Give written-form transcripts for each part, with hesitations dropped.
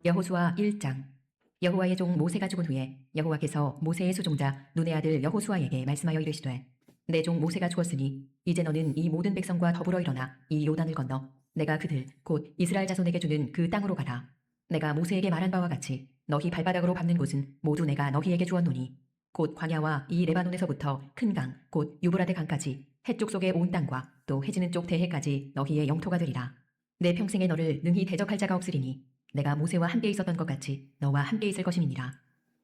여호수아 1장. 여호와의 종 모세가 죽은 후에 여호와께서 모세의 수종자 눈의 아들 여호수아에게 말씀하여 이르시되, 내 종 모세가 죽었으니 이제 너는 이 모든 백성과 더불어 일어나 이 요단을 건너 내가 그들 곧 이스라엘 자손에게 주는 그 땅으로 가라. 내가 모세에게 말한 바와 같이 너희 발바닥으로 밟는 곳은 모두 내가 너희에게 주었노니 곧 광야와 이 레바논에서부터 큰 강 곧 유브라데 강까지 해쪽 속의 온 땅과 또 해지는 쪽 대해까지 너희의 영토가 되리라. 내 평생에 너를 능히 대적할 자가 없으리니 내가 모세와 함께 있었던 것 같이 너와 함께 있을 것임이니라.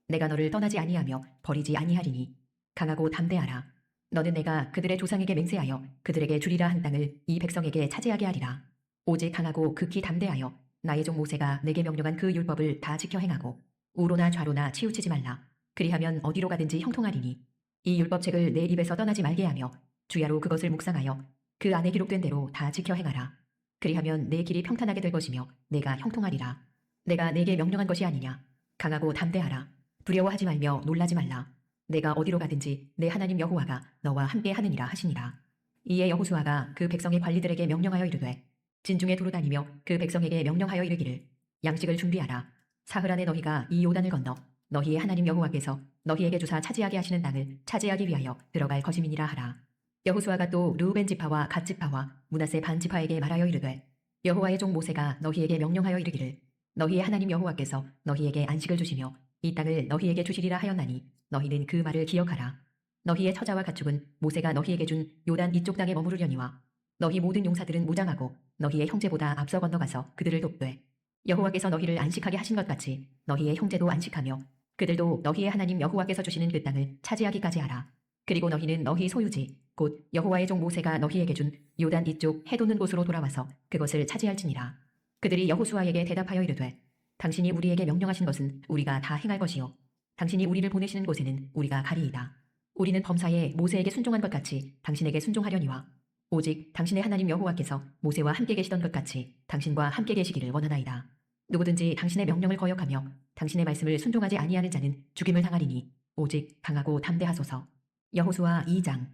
내가 너를 떠나지 아니하며 버리지 아니하리니 강하고 담대하라. 너는 내가 그들의 조상에게 맹세하여 그들에게 주리라 한 땅을 이 백성에게 차지하게 하리라. 오직 강하고 극히 담대하여 나의 종 모세가 내게 명령한 그 율법을 다 지켜 행하고 우로나 좌로나 치우치지 말라. 그리하면 어디로 가든지 형통하리니 이 율법책을 내 입에서 떠나지 말게 하며 주야로 그것을 묵상하여 그 안에 기록된 대로 다 지켜 행하라. 그리하면 내 길이 평탄하게 될 것이며 내가 형통하리라. 내가 내게 명령한 것이 아니냐. 강하고 담대하라. 두려워하지 말며 놀라지 말라. 내가 어디로 가든지 내 하나님 여호와가 너와 함께 하느니라 하시니라. 이에 여호수아가 그 백성의 관리들에게 명령하여 이르되, 진중에 두루 다니며 그 백성에게 명령하여 이르기를, 양식을 준비하라. 사흘 안에 너희가 이 요단을 건너 너희의 하나님 여호와께서 너희에게 주사 차지하게 하시는 땅을 차지하기 위하여 들어갈 것임이니라 하라. 여호수아가 또 르우벤 지파와 갓 지파와 므낫세 반 지파에게 말하여 이르되, 여호와의 종 모세가 너희에게 명령하여 이르기를, 너희의 하나님 여호와께서 너희에게 안식을 주시며 이 땅을 너희에게 주시리라 하였나니 너희는 그 말을 기억하라. 너희의 처자와 가축은 모세가 너희에게 준 요단 이쪽 땅에 머무르려니와 너희 모든 용사들은 무장하고 너희의 형제보다 앞서 건너가서 그들을 돕되, 여호와께서 너희를 안식하게 하신 것 같이 너희의 형제도 안식하며 그들도 너희의 하나님 여호와께서 주시는 그 땅을 차지하기까지 하라. 그리고 너희는 너희 소유지 곧 여호와의 종 모세가 너희에게 준 요단 이쪽 해 돋는 곳으로 돌아와서 그것을 차지할지니라. 그들이 여호수아에게 대답하여 이르되, 당신이 우리에게 명령하신 것은 우리가 다 행할 것이요 당신이 우리를 보내시는 곳에는 우리가 가리이다. 우리는 범사에 모세에게 순종한 것 같이 당신에게 순종하려니와 오직 당신의 하나님 여호와께서 모세와 함께 계시던 것 같이 당신과 함께 계시기를 원하나이다. 누구든지 당신의 명령을 거역하며 당신의 말씀을 순종하지 아니하는 자는 죽임을 당하리니 오직 강하고 담대하소서. 여호수아 2장.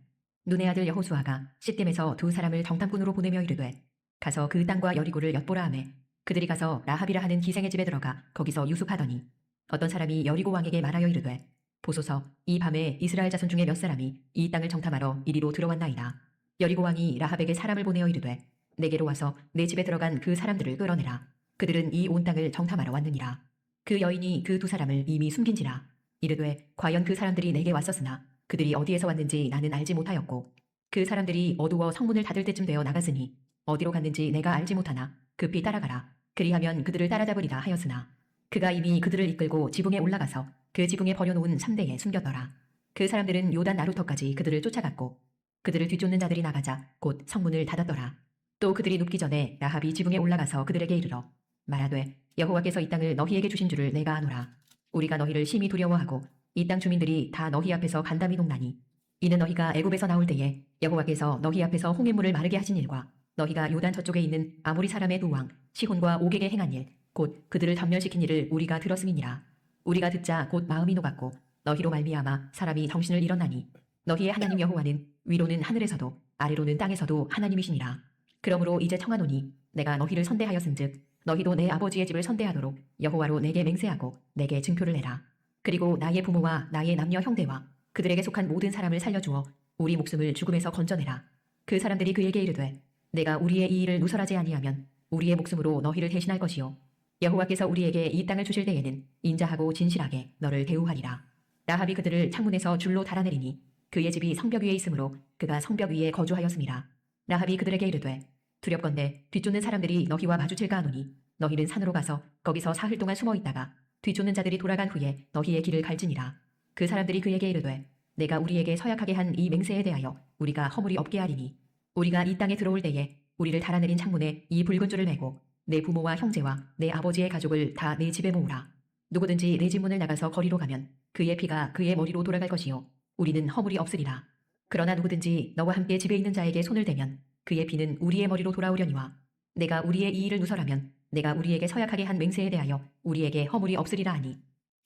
눈의 아들 여호수아가 시겜에서 두 사람을 정탐꾼으로 보내며 이르되, 가서 그 땅과 여리고를 엿보라 하매 그들이 가서 라합이라 하는 기생의 집에 들어가 거기서 유숙하더니 어떤 사람이 여리고 왕에게 말하여 이르되, 보소서, 이 밤에 이스라엘 자손 중에 몇 사람이 이 땅을 정탐하러 이리로 들어왔나이다. 여리고 왕이 라합에게 사람을 보내어 이르되, 내게로 와서 내 집에 들어간 그 사람들을 끌어내라. 그들은 이 온 땅을 정탐하러 왔느니라. 그 여인이 그 두 사람을 이미 숨긴지라. 이르되, 과연 그 사람들이 내게 왔었으나 그들이 어디에서 왔는지 나는 알지 못하였고 그 사람들이 어두워 성문을 닫을 때쯤 되어 나갔으니 어디로 갔는지 내가 알지 못하나 급히 따라가라. 그리하면 그들을 따라잡으리라 하였으나 그가 이미 그들을 이끌고 지붕에 올라가서 그 지붕에 버려놓은 삼대에 숨겼더라. 그 사람들은 요단 나루터까지 그들을 쫓아갔고 그들을 뒤쫓는 자들이 나가자 곧 성문을 닫았더라. 또 그들이 눕기 전에 라합이 지붕에 올라가서 그들에게 이르러 말하되, 여호와께서 이 땅을 너희에게 주신 줄을 내가 아노라. 우리가 너희를 심히 두려워하고 이 땅 주민들이 다 너희 앞에서 간담이 동나니 이는 너희가 애굽에서 나올 때에 여호와께서 너희 앞에서 홍해물을 마르게 하신 일과 너희가 요단 저쪽에 있는 아모리 사람의 두 왕 시혼과 옥에게 행한 일 곧 그들을 전멸시킨 일을 우리가 들었음이니라. 우리가 듣자 곧 마음이 녹았고 너희로 말미암아 사람이 정신을 잃었나니 너희의 하나님 여호와는 위로는 하늘에서도 아래로는 땅에서도 하나님이시니라. 그러므로 이제 청하노니 내가 너희를 선대하였은즉 너희도 내 아버지의 집을 선대하도록 여호와로 내게 맹세하고 내게 증표를 내라. 그리고 나의 부모와 나의 남녀 형제와 그들에게 속한 모든 사람을 살려주어 우리 목숨을 죽음에서 건져내라. 그 사람들이 그에게 이르되, 내가 우리의 이 일을 누설하지 아니하면 우리의 목숨으로 너희를 대신할 것이요 여호와께서 우리에게 이 땅을 주실 때에는 인자하고 진실하게 너를 대우하리라. 라합이 그들을 창문에서 줄로 달아내리니 그의 집이 성벽 위에 있으므로 그가 성벽 위에 거주하였음이라. 라합이 그들에게 이르되, 두렵건대 뒤쫓는 사람들이 너희와 마주칠까 하노니 너희는 산으로 가서 거기서 사흘 동안 숨어 있다가 뒤쫓는 자들이 돌아간 후에 너희의 길을 갈지니라. 그 사람들이 그에게 이르되, 내가 우리에게 서약하게 한 이 맹세에 대하여 우리가 허물이 없게 하리니 우리가 이 땅에 들어올 때에 우리를 달아내린 창문에 이 붉은 줄을 매고 내 부모와 형제와 내 아버지의 가족을 다 내 집에 모으라. 누구든지 내 집 문을 나가서 거리로 가면 그의 피가 그의 머리로 돌아갈 것이요 우리는 허물이 없으리라. 그러나 누구든지 너와 함께 집에 있는 자에게 손을 대면 그의 피는 우리의 머리로 돌아오려니와 내가 우리의 이 일을 누설하면 내가 우리에게 서약하게 한 맹세에 대하여 우리에게 허물이 없으리라 하니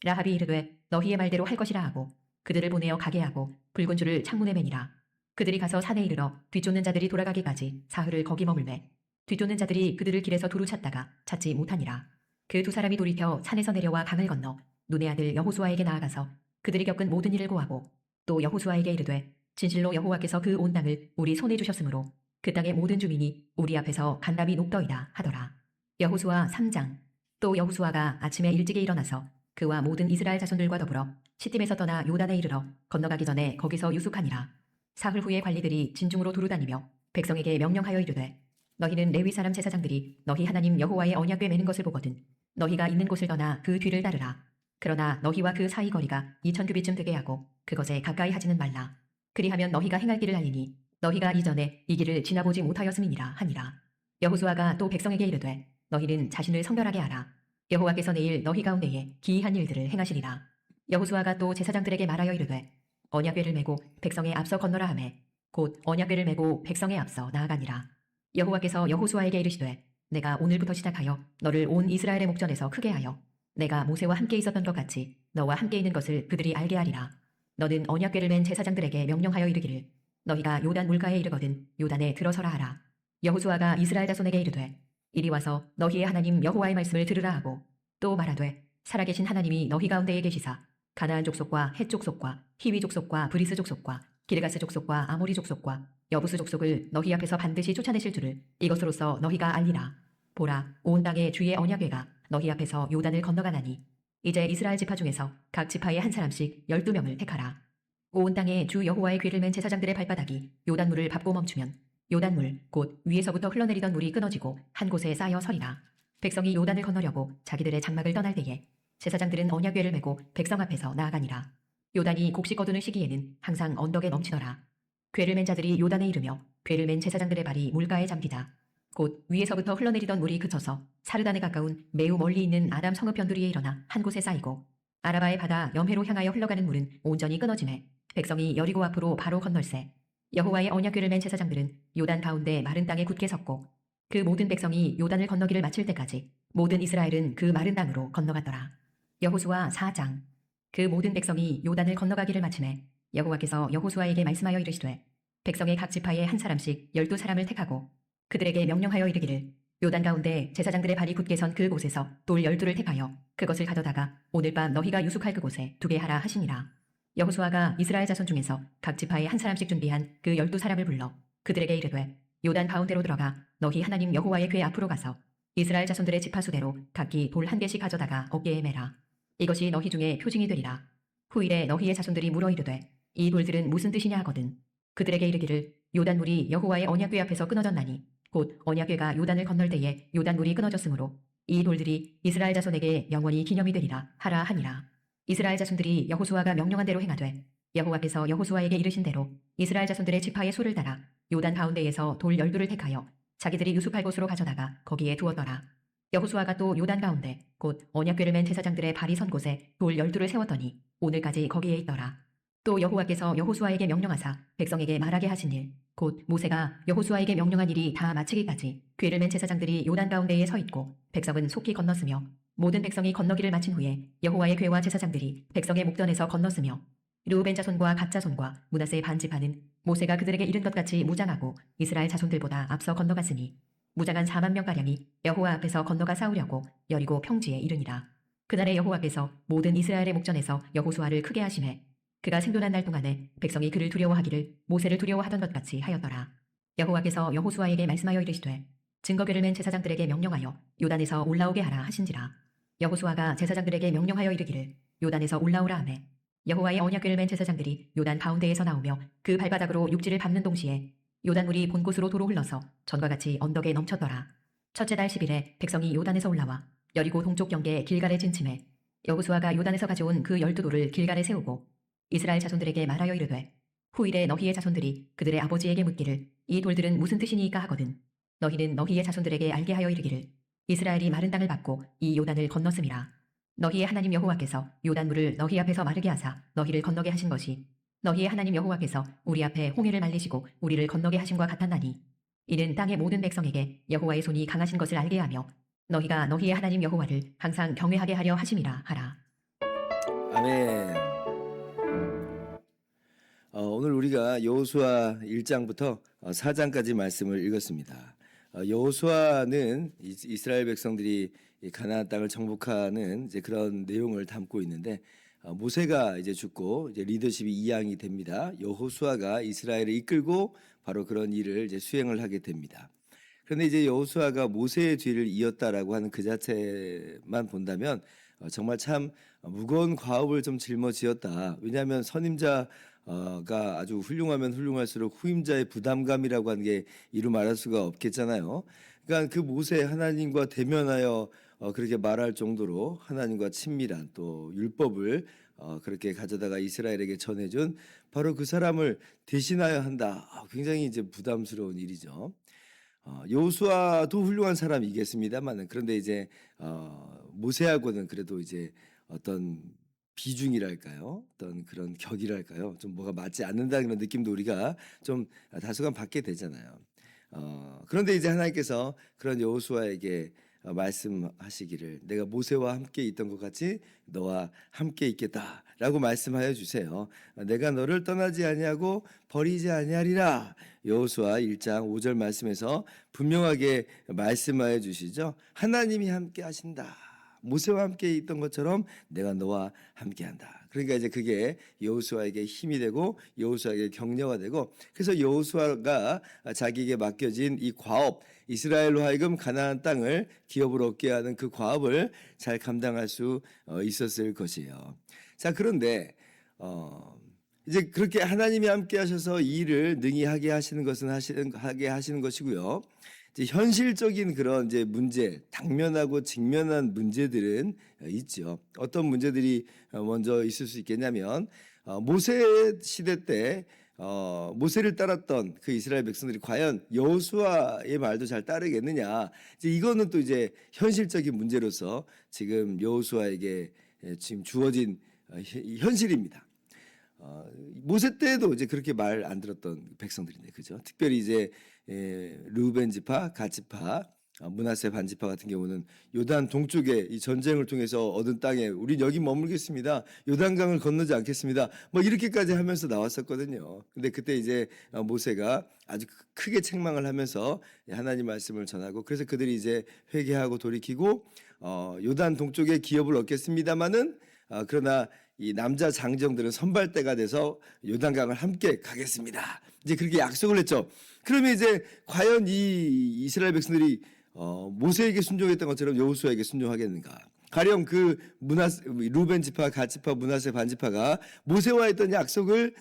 라합이 이르되 너희의 말대로 할 것이라 하고 그들을 보내어 가게 하고 붉은 줄을 창문에 매니라. 그들이 가서 산에 이르러 뒤쫓는 자들이 돌아가기까지 사흘을 거기 머물매 뒤쫓는 자들이 그들을 길에서 두루 찾다가 찾지 못하니라. 그 두 사람이 돌이켜 산에서 내려와 강을 건너 눈의 아들 여호수아에게 나아가서 그들이 겪은 모든 일을 고하고 또 여호수아에게 이르되 진실로 여호와께서 그 온 땅을 우리 손에 주셨으므로 그 땅의 모든 주민이 우리 앞에서 간담이 높더이다 하더라. 여호수아 3장. 또 여호수아가 아침에 일찍이 일어나서 그와 모든 이스라엘 자손들과 더불어 시팀에서 떠나 요단에 이르러 건너가기 전에 거기서 유숙하니라. 사흘 후에 관리들이 진중으로 두루 다니며 백성에게 명령하여 이르되 너희는 레위 사람 제사장들이 너희 하나님 여호와의 언약궤 매는 것을 보거든 너희가 있는 곳을 떠나 그 뒤를 따르라. 그러나 너희와 그 사이 거리가 2000규빗쯤 되게 하고 그것에 가까이 하지는 말라. 그리하면 너희가 행할 길을 알리니 너희가 이전에 이 길을 지나보지 못하였음이니라 하니라. 여호수아가 또 백성에게 이르되 너희는 자신을 성결하게 하라. 여호와께서 내일 너희 가운데에 기이한 일들을 행하시리라. 여호수아가 또 제사장들에게 말하여 이르되 언약궤를 메고 백성의 앞서 건너라 하매 곧 언약궤를 메고 백성의 앞서 나아가니라. 여호와께서 여호수아에게 이르시되 내가 오늘부터 시작하여 너를 온 이스라엘의 목전에서 크게 하여 내가 모세와 함께 있었던 것 같이 너와 함께 있는 것을 그들이 알게 하리라. 너는 언약궤를 맨 제사장들에게 명령하여 이르기를 너희가 요단 물가에 이르거든 요단에 들어서라 하라. 여호수아가 이스라엘 자손에게 이르되 이리 와서 너희의 하나님 여호와의 말씀을 들으라 하고 또 말하되 살아계신 하나님이 너희 가운데에 계시사 가나안 족속과 헷 족속과 히위 족속과 브리스 족속과 기르가스 족속과 아모리 족속과 여부스 족속을 너희 앞에서 반드시 쫓아내실 줄을 이것으로써 너희가 알리라. 보라 온 땅의 주의 언약궤가 너희 앞에서 요단을 건너가나니 이제 이스라엘 지파 중에서 각 지파에 한 사람씩 12명을 택하라. 온 땅에 주 여호와의 궤를 맨 제사장들의 발바닥이 요단물을 밟고 멈추면 요단물 곧 위에서부터 흘러내리던 물이 끊어지고 한 곳에 쌓여 서리라. 백성이 요단을 건너려고 자기들의 장막을 떠날 때에 제사장들은 언약궤를 메고 백성 앞에서 나아가니라. 요단이 곡식 거두는 시기에는 항상 언덕에 넘치더라. 궤를 맨 자들이 요단에 이르며 궤를 맨 제사장들의 발이 물가에 잠기자 곧 위에서부터 흘러내리던 물이 그쳐서 사르단에 가까운 매우 멀리 있는 아담 성읍 변두리에 일어나 한 곳에 쌓이고 아라바의 바다 염해로 향하여 흘러가는 물은 온전히 끊어지매 백성이 여리고 앞으로 바로 건널세 여호와의 언약궤를 맨 제사장들은 요단 가운데 마른 땅에 굳게 섰고 그 모든 백성이 요단을 건너기를 마칠 때까지 모든 이스라엘은 그 마른 땅으로 건너갔더라. 여호수아 4장. 그 모든 백성이 요단을 건너가기를 마치매 여호와께서 여호수아에게 말씀하여 이르시되 백성의 각 지파에 한 사람씩 12사람을 택하고 그들에게 명령하여 이르기를 요단 가운데 제사장들의 발이 굳게 선 그 곳에서 돌 12를 택하여 그것을 가져다가 오늘 밤 너희가 유숙할 그곳에 두게 하라 하시니라. 여호수아가 이스라엘 자손 중에서 각 지파에 한 사람씩 준비한 그 12사람을 불러 그들에게 이르되 요단 가운데로 들어가 너희 하나님 여호와의 궤 앞으로 가서 이스라엘 자손들의 지파 수대로 각기 돌 한 개씩 가져다가 어깨에 매라. 이것이 너희 중에 표징이 되리라. 후일에 너희의 자손들이 물어 이르되 이 돌들은 무슨 뜻이냐 하거든 그들에게 이르기를 요단물이 여호와의 언약궤 앞에서 끊어졌나니 곧 언약궤가 요단을 건널 때에 요단물이 끊어졌으므로 이 돌들이 이스라엘 자손에게 영원히 기념이 되리라 하라 하니라. 이스라엘 자손들이 여호수아가 명령한 대로 행하되 여호와께서 여호수아에게 이르신 대로 이스라엘 자손들의 지파의 수를 따라 요단 가운데에서 돌 12를 택하여 자기들이 유숙할 곳으로 가져다가 거기에 두었더라. 여호수아가 또 요단 가운데 곧 언약궤를 맨 제사장들의 발이 선 곳에 돌 12를 세웠더니 오늘까지 거기에 있더라. 또 여호와께서 여호수아에게 명령하사 백성에게 말하게 하신 일 곧 모세가 여호수아에게 명령한 일이 다 마치기까지 궤를 맨 제사장들이 요단 가운데에 서 있고 백성은 속히 건넜으며 모든 백성이 건너기를 마친 후에 여호와의 궤와 제사장들이 백성의 목전에서 건넜으며 르우벤 자손과 갓 자손과 므낫세 반 지파는 모세가 그들에게 이른 것 같이 무장하고 이스라엘 자손들보다 앞서 건너갔으니 무장한 4만 명가량이 여호와 앞에서 건너가 싸우려고 여리고 평지에 이르니라. 그날에 여호와께서 모든 이스라엘의 목전에서 여호수아를 크게 하시매 그가 생존한 날 동안에 백성이 그를 두려워하기를 모세를 두려워하던 것 같이 하였더라. 여호와께서 여호수아에게 말씀하여 이르시되 증거궤를 맨 제사장들에게 명령하여 요단에서 올라오게 하라 하신지라. 여호수아가 제사장들에게 명령하여 이르기를 요단에서 올라오라 하매 여호와의 언약궤를 맨 제사장들이 요단 가운데에서 나오며 그 발바닥으로 육지를 밟는 동시에 요단물이 본 곳으로 도로 흘러서 전과 같이 언덕에 넘쳤더라. 첫째 달 10일에 백성이 요단에서 올라와 여리고 동쪽 경계 길갈에 진침해 여호수아가 요단에서 가져온 그 12돌을 길갈에 세우고 이스라엘 자손들에게 말하여 이르되 후일에 너희의 자손들이 그들의 아버지에게 묻기를 이 돌들은 무슨 뜻이니까 하거든 너희는 너희의 자손들에게 알게 하여 이르기를 이스라엘이 마른 땅을 밟고 이 요단을 건넜음이라. 너희의 하나님 여호와께서 요단물을 너희 앞에서 마르게 하사 너희를 건너게 하신 것이 너희의 하나님 여호와께서 우리 앞에 홍해를 말리시고 우리를 건너게 하심과 같았나니 이는 땅의 모든 백성에게 여호와의 손이 강하신 것을 알게 하며 너희가 너희의 하나님 여호와를 항상 경외하게 하려 하심이라 하라. 아멘. 오늘 우리가 여호수아 1장부터 4장까지 말씀을 읽었습니다. 여호수아는 이스라엘 백성들이 이 가나안 땅을 정복하는 이제 그런 내용을 담고 있는데, 모세가 이제 죽고 이제 리더십이 이양이 됩니다. 여호수아가 이스라엘을 이끌고 바로 그런 일을 이제 수행을 하게 됩니다. 그런데 이제 여호수아가 모세의 뒤를 이었다라고 하는 그 자체만 본다면 정말 참 무거운 과업을 좀 짊어지었다. 왜냐하면 선임자가 아주 훌륭하면 훌륭할수록 후임자의 부담감이라고 하는 게 이루 말할 수가 없겠잖아요. 그러니까 그 모세 하나님과 대면하여 그렇게 말할 정도로 하나님과 친밀한 또 율법을 그렇게 가져다가 이스라엘에게 전해준 바로 그 사람을 대신하여 한다. 굉장히 이제 부담스러운 일이죠. 여호수아도 훌륭한 사람이겠습니다만, 그런데 이제 모세하고는 그래도 이제 어떤 비중이랄까요, 어떤 그런 격이랄까요, 좀 뭐가 맞지 않는다는 그런 느낌도 우리가 좀 다소간 받게 되잖아요. 그런데 이제 하나님께서 그런 여호수아에게 말씀하시기를 내가 모세와 함께 있던 것 같이 너와 함께 있겠다라고 말씀하여 주세요. 내가 너를 떠나지 아니하고 버리지 아니하리라. 여호수아 1장 5절 말씀에서 분명하게 말씀하여 주시죠. 하나님이 함께 하신다. 모세와 함께 있던 것처럼 내가 너와 함께한다. 그러니까 이제 그게 여호수아에게 힘이 되고 여호수아에게 격려가 되고, 그래서 여호수아가 자기에게 맡겨진 이 과업, 이스라엘로 하여금 가나안 땅을 기업으로 얻게 하는 그 과업을 잘 감당할 수 있었을 것이에요. 자, 그런데 이제 그렇게 하나님이 함께 하셔서 이 일을 능히 하게 하시는 것은 하게 하시는 것이고요. 이제 현실적인 그런 이제 문제, 당면하고 직면한 문제들은 있죠. 어떤 문제들이 먼저 있을 수 있겠냐면, 모세 시대 때 모세를 따랐던 그 이스라엘 백성들이 과연 여호수아의 말도 잘 따르겠느냐. 이제 이거는 또 이제 현실적인 문제로서 지금 여호수아에게 지금 주어진 현실입니다. 모세 때도 이제 그렇게 말 안 들었던 백성들인데, 그죠? 특별히 이제 르우벤 지파, 갓 지파, 므낫세 반 지파 같은 경우는 요단 동쪽에 이 전쟁을 통해서 얻은 땅에 우린 여기 머물겠습니다. 요단강을 건너지 않겠습니다. 뭐 이렇게까지 하면서 나왔었거든요. 근데 그때 이제 모세가 아주 크게 책망을 하면서 하나님 말씀을 전하고, 그래서 그들이 이제 회개하고 돌이키고 요단 동쪽에 기업을 얻겠습니다마는 그러나 이 남자 장정들은 선발대가 돼서 요단강을 함께 가겠습니다. 이제 그렇게 약속을 했죠. 그러면 이제 과연 이 이스라엘 백성들이 모세에게 순종했던 것처럼 여호수아에게 순종하겠는가? 가령 그 루벤 지파, 갓 지파, 므낫세 반 지파가 모세와 했던 약속을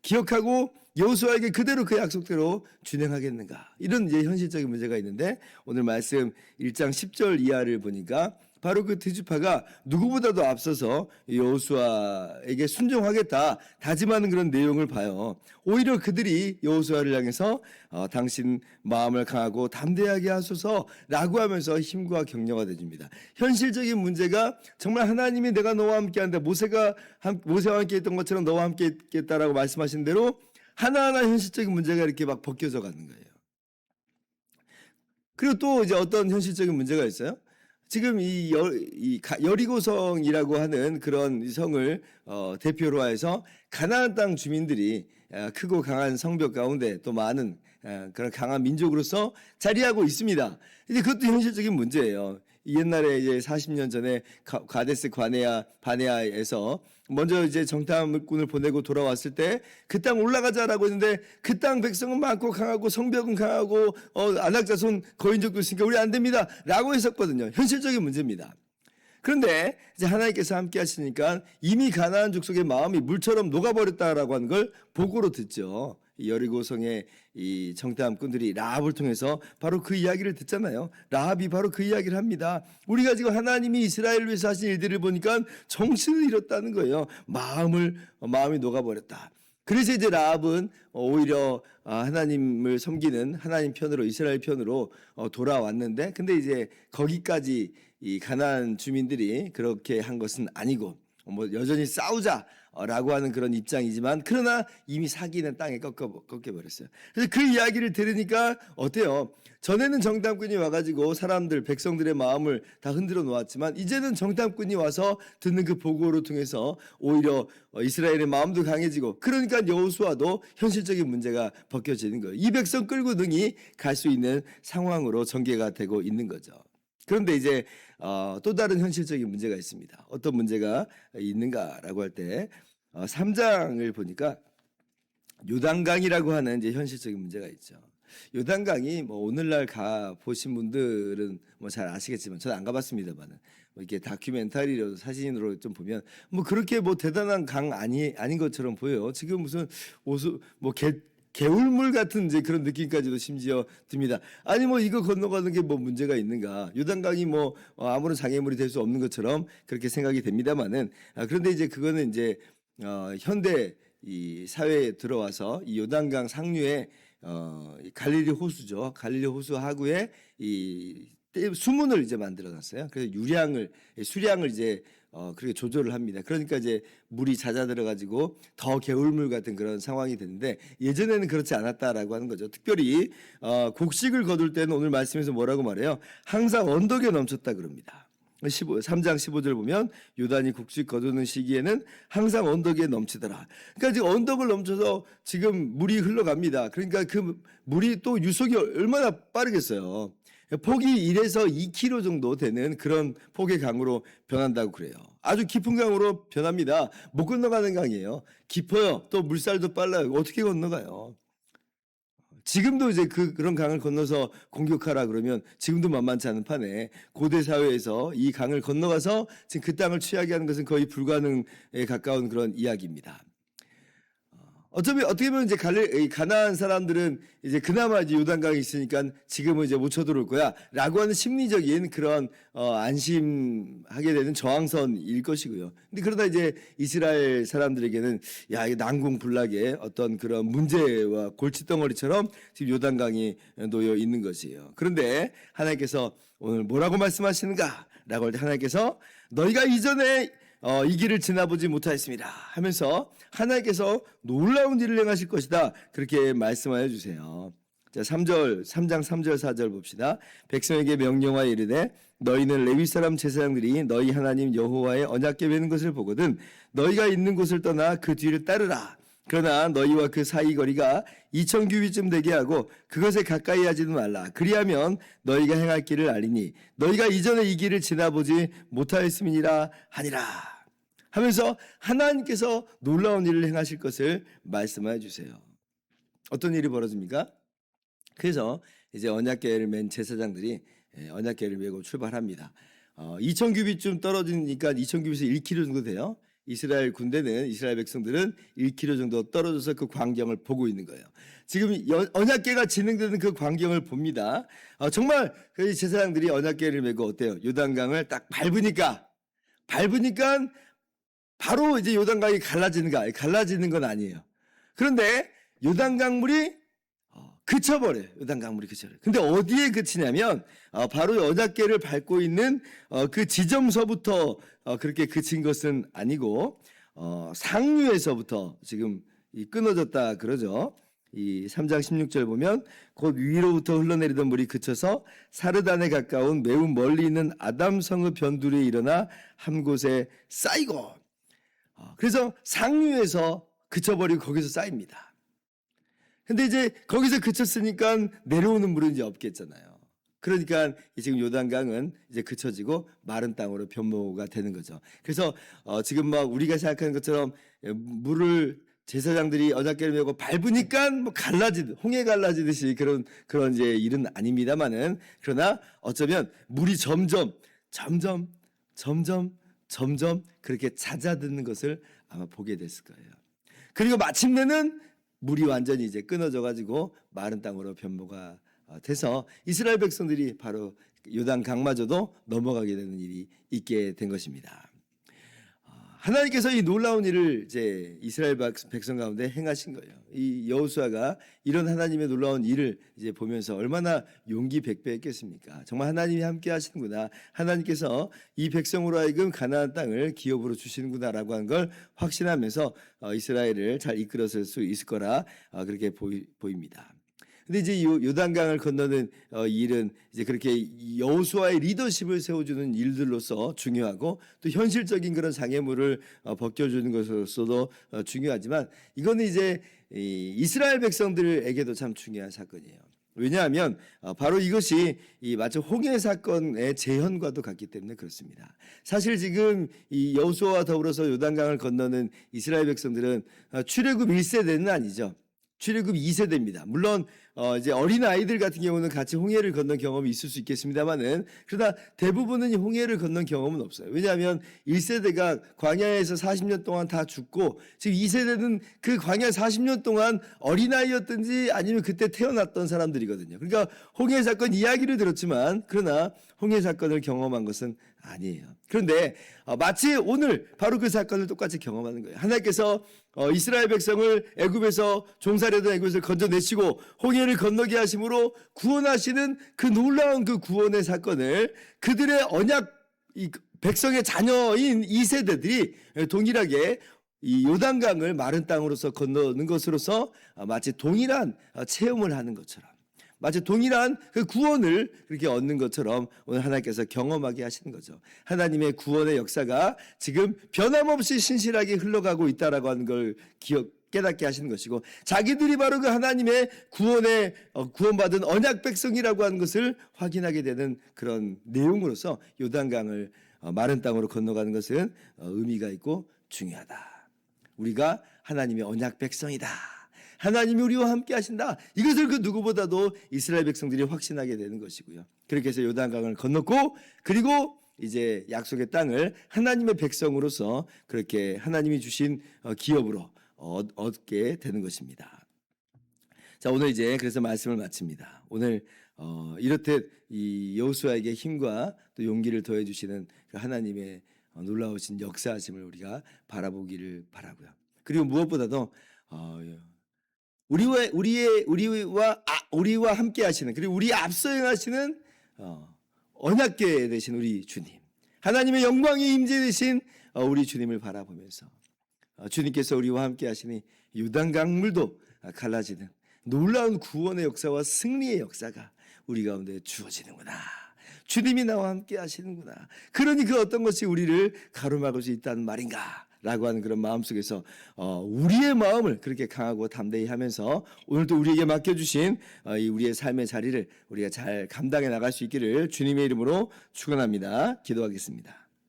기억하고 여호수아에게 그대로 그 약속대로 준행하겠는가? 이런 이제 현실적인 문제가 있는데, 오늘 말씀 1장 10절 이하를 보니까 바로 그 두 지파가 누구보다도 앞서서 여호수아에게 순종하겠다 다짐하는 그런 내용을 봐요. 오히려 그들이 여호수아를 향해서 당신 마음을 강하고 담대하게 하소서라고 하면서 힘과 격려가 되줍니다. 현실적인 문제가 정말 하나님이 내가 너와 함께한다, 모세와 함께 했던 것처럼 너와 함께 있겠다라고 말씀하신 대로 하나하나 현실적인 문제가 이렇게 막 벗겨져 가는 거예요. 그리고 또 이제 어떤 현실적인 문제가 있어요. 지금 이 여리고성이라고 하는 그런 성을 대표로 해서 가나안 땅 주민들이 크고 강한 성벽 가운데 또 많은 그런 강한 민족으로서 자리하고 있습니다. 이제 그것도 현실적인 문제예요. 옛날에 이제 40년 전에 가데스 바네아에서 먼저 이제 정탐꾼을 보내고 돌아왔을 때 그 땅 올라가자라고 했는데, 그 땅 백성은 많고 강하고 성벽은 강하고 안악자손 거인족도 있으니까 우리 안 됩니다 라고 했었거든요. 현실적인 문제입니다. 그런데 이제 하나님께서 함께 하시니까 이미 가나안 족속의 마음이 물처럼 녹아버렸다라고 하는 걸 보고로 듣죠. 여리고성의 이 정탐꾼들이 라합을 통해서 바로 그 이야기를 듣잖아요. 라합이 바로 그 이야기를 합니다. 우리가 지금 하나님이 이스라엘을 위해서 하신 일들을 보니까 정신을 잃었다는 거예요. 마음이 녹아버렸다. 그래서 이제 라합은 오히려 하나님을 섬기는 하나님 편으로, 이스라엘 편으로 돌아왔는데, 근데 이제 거기까지 이 가나안 주민들이 그렇게 한 것은 아니고, 뭐 여전히 싸우자, 라고 하는 그런 입장이지만 그러나 이미 사기는 땅에 꺾여버렸어요. 그래서 그 이야기를 들으니까 어때요? 전에는 정탐꾼이 와가지고 사람들 백성들의 마음을 다 흔들어 놓았지만 이제는 정탐꾼이 와서 듣는 그 보고를 통해서 오히려 이스라엘의 마음도 강해지고 그러니까 여호수아도 현실적인 문제가 벗겨지는 거예요. 이 백성 끌고 능히 갈 수 있는 상황으로 전개가 되고 있는 거죠. 그런데 이제 또 다른 현실적인 문제가 있습니다. 어떤 문제가 있는가라고 할 때 3장을 보니까 요단강이라고 하는 이제 현실적인 문제가 있죠. 요단강이 뭐 오늘날 가 보신 분들은 뭐 잘 아시겠지만 저는 안 가봤습니다만은 뭐 이렇게 다큐멘터리로 사진으로 좀 보면 뭐 그렇게 뭐 대단한 강 아닌 것처럼 보여요. 지금 무슨 개울물 같은 이제 그런 느낌까지도 심지어 듭니다. 아니 뭐 이거 건너가는 게 뭐 문제가 있는가? 요단강이 뭐 아무런 장애물이 될 수 없는 것처럼 그렇게 생각이 됩니다만은 그런데 이제 그거는 이제 현대 이 사회에 들어와서 이 요단강 상류에 갈릴리 호수죠. 갈릴리 호수 하구에 이 수문을 이제 만들어놨어요. 그래서 수량을 이제 그렇게 조절을 합니다. 그러니까 이제 물이 잦아들어 가지고 더 개울물 같은 그런 상황이 되는데 예전에는 그렇지 않았다라고 하는 거죠. 특별히 곡식을 거둘 때는 오늘 말씀에서 뭐라고 말해요? 항상 언덕에 넘쳤다 그럽니다. 3장 15절 보면 요단이 곡식 거두는 시기에는 항상 언덕에 넘치더라. 그러니까 지금 언덕을 넘쳐서 지금 물이 흘러갑니다. 그러니까 그 물이 또 유속이 얼마나 빠르겠어요. 폭이 1에서 2km 정도 되는 그런 폭의 강으로 변한다고 그래요. 아주 깊은 강으로 변합니다. 못 건너가는 강이에요. 깊어요. 또 물살도 빨라요. 어떻게 건너가요? 지금도 이제 그런 강을 건너서 공격하라 그러면 지금도 만만치 않은 판에 고대 사회에서 이 강을 건너가서 지금 그 땅을 취하게 하는 것은 거의 불가능에 가까운 그런 이야기입니다. 어떻게 보면 이제 가나안 사람들은 이제 그나마 이제 요단강이 있으니까 지금은 이제 못 쳐들어올 거야라고 하는 심리적인 그런 안심하게 되는 저항선일 것이고요. 근데 그러다 이제 이스라엘 사람들에게는 야 이게 난공불락의 어떤 그런 문제와 골칫덩어리처럼 지금 요단강이 놓여 있는 것이에요. 그런데 하나님께서 오늘 뭐라고 말씀하시는가라고 할 때 하나님께서 너희가 이전에 이 길을 지나보지 못하였습니다 하면서 하나님께서 놀라운 일을 행하실 것이다 그렇게 말씀하여 주세요. 자, 3장 3절 4절 봅시다. 백성에게 명령하여 이르되 너희는 레위 사람 제사장들이 너희 하나님 여호와의 언약궤 메는 것을 보거든 너희가 있는 곳을 떠나 그 뒤를 따르라. 그러나 너희와 그 사이 거리가 2000규빗쯤 되게 하고 그것에 가까이 하지도 말라. 그리하면 너희가 행할 길을 알리니 너희가 이전에 이 길을 지나보지 못하였음이니라 하니라. 하면서 하나님께서 놀라운 일을 행하실 것을 말씀해 주세요. 어떤 일이 벌어집니까? 그래서 이제 언약궤를 맨 제사장들이 언약궤를 메고 출발합니다. 2000규빗쯤 떨어지니까 2000규빗에서 1km 정도 돼요. 이스라엘 군대는 이스라엘 백성들은 1km 정도 떨어져서 그 광경을 보고 있는 거예요. 지금 언약궤가 진행되는 그 광경을 봅니다. 정말 그 제사장들이 언약궤를 메고 어때요? 요단강을 딱 밟으니까 바로 이제 요단강이 갈라지는 건 아니에요. 그런데 요단강물이 그쳐버려요. 요단강물이 그쳐버려요. 근데 어디에 그치냐면 바로 언약궤를 밟고 있는 그 지점서부터 그렇게 그친 것은 아니고 상류에서부터 지금 끊어졌다 그러죠. 이 3장 16절 보면 곧 위로부터 흘러내리던 물이 그쳐서 사르단에 가까운 매우 멀리 있는 아담성의 변두리에 일어나 한 곳에 쌓이고 그래서 상류에서 그쳐버리고 거기서 쌓입니다. 근데 이제 거기서 그쳤으니까 내려오는 물은 이제 없겠잖아요. 그러니까 지금 요단강은 이제 그쳐지고 마른 땅으로 변모가 되는 거죠. 그래서 지금 막 우리가 생각하는 것처럼 물을 제사장들이 언약궤를 메고 밟으니까 뭐 홍해 갈라지듯이 그런 이제 일은 아닙니다만은 그러나 어쩌면 물이 점점 그렇게 잦아드는 것을 아마 보게 됐을 거예요. 그리고 마침내는 물이 완전히 이제 끊어져 가지고 마른 땅으로 변모가 돼서 이스라엘 백성들이 바로 요단 강마저도 넘어가게 되는 일이 있게 된 것입니다. 하나님께서 이 놀라운 일을 이제 이스라엘 백성 가운데 행하신 거예요. 이 여호수아가 이런 하나님의 놀라운 일을 이제 보면서 얼마나 용기 백배했겠습니까? 정말 하나님이 함께 하시는구나. 하나님께서 이 백성으로 하여금 가나안 땅을 기업으로 주시는구나라고 하는 걸 확신하면서 이스라엘을 잘 이끌었을 수 있을 거라 그렇게 보입니다. 근데 이제 요단강을 건너는 이 일은 이제 그렇게 여호수아의 리더십을 세워주는 일들로서 중요하고 또 현실적인 그런 장애물을 벗겨주는 것으로서도 중요하지만 이거는 이제 이스라엘 백성들에게도 참 중요한 사건이에요. 왜냐하면 바로 이것이 마치 홍해 사건의 재현과도 같기 때문에 그렇습니다. 사실 지금 이 여호수아와 더불어서 요단강을 건너는 이스라엘 백성들은 출애굽 1세대는 아니죠. 출애굽 2세대입니다. 물론 이제 어린 아이들 같은 경우는 같이 홍해를 건넌 경험이 있을 수 있겠습니다만은 그러나 대부분은 홍해를 건넌 경험은 없어요. 왜냐하면 1세대가 광야에서 40년 동안 다 죽고 지금 2세대는 그 광야 40년 동안 어린 아이였든지 아니면 그때 태어났던 사람들이거든요. 그러니까 홍해 사건 이야기를 들었지만 그러나 홍해 사건을 경험한 것은 아니에요. 그런데 마치 오늘 바로 그 사건을 똑같이 경험하는 거예요. 하나님께서 이스라엘 백성을 애굽에서 종살이던 애굽에서 건져내시고 홍해를 건너게 하심으로 구원하시는 그 놀라운 그 구원의 사건을 그들의 언약 백성의 자녀인 2세대들이 동일하게 이 요단강을 마른 땅으로서 건너는 것으로서 마치 동일한 체험을 하는 것처럼 마치 동일한 그 구원을 그렇게 얻는 것처럼 오늘 하나님께서 경험하게 하시는 거죠. 하나님의 구원의 역사가 지금 변함없이 신실하게 흘러가고 있다라고 하는 걸 깨닫게 하시는 것이고 자기들이 바로 그 하나님의 구원받은 언약 백성이라고 하는 것을 확인하게 되는 그런 내용으로서 요단강을 마른 땅으로 건너가는 것은 의미가 있고 중요하다. 우리가 하나님의 언약 백성이다. 하나님이 우리와 함께 하신다. 이것을 그 누구보다도 이스라엘 백성들이 확신하게 되는 것이고요. 그렇게 해서 요단강을 건넜고 그리고 이제 약속의 땅을 하나님의 백성으로서 그렇게 하나님이 주신 기업으로 얻게 되는 것입니다. 자, 오늘 이제 그래서 말씀을 마칩니다. 오늘 이렇듯 이 여호수아에게 힘과 또 용기를 더해 주시는 그 하나님의 놀라우신 역사하심을 우리가 바라보기를 바라고요. 그리고 무엇보다도 우리와 함께 하시는 그리고 우리 앞서 행하시는 언약궤 되신 우리 주님, 하나님의 영광의 임재 되신 우리 주님을 바라보면서 주님께서 우리와 함께 하시니 요단강 물도 갈라지는 놀라운 구원의 역사와 승리의 역사가 우리 가운데 주어지는구나. 주님이 나와 함께 하시는구나. 그러니 그 어떤 것이 우리를 가로막을 수 있다는 말인가? 라고 하는 그런 마음속에서 우리의 마음을 그렇게 강하고 담대히 하면서 오늘도 우리에게 맡겨주신 이 우리의 삶의 자리를 우리가 잘 감당해 나갈 수 있기를 주님의 이름으로 축원합니다. 기도하겠습니다.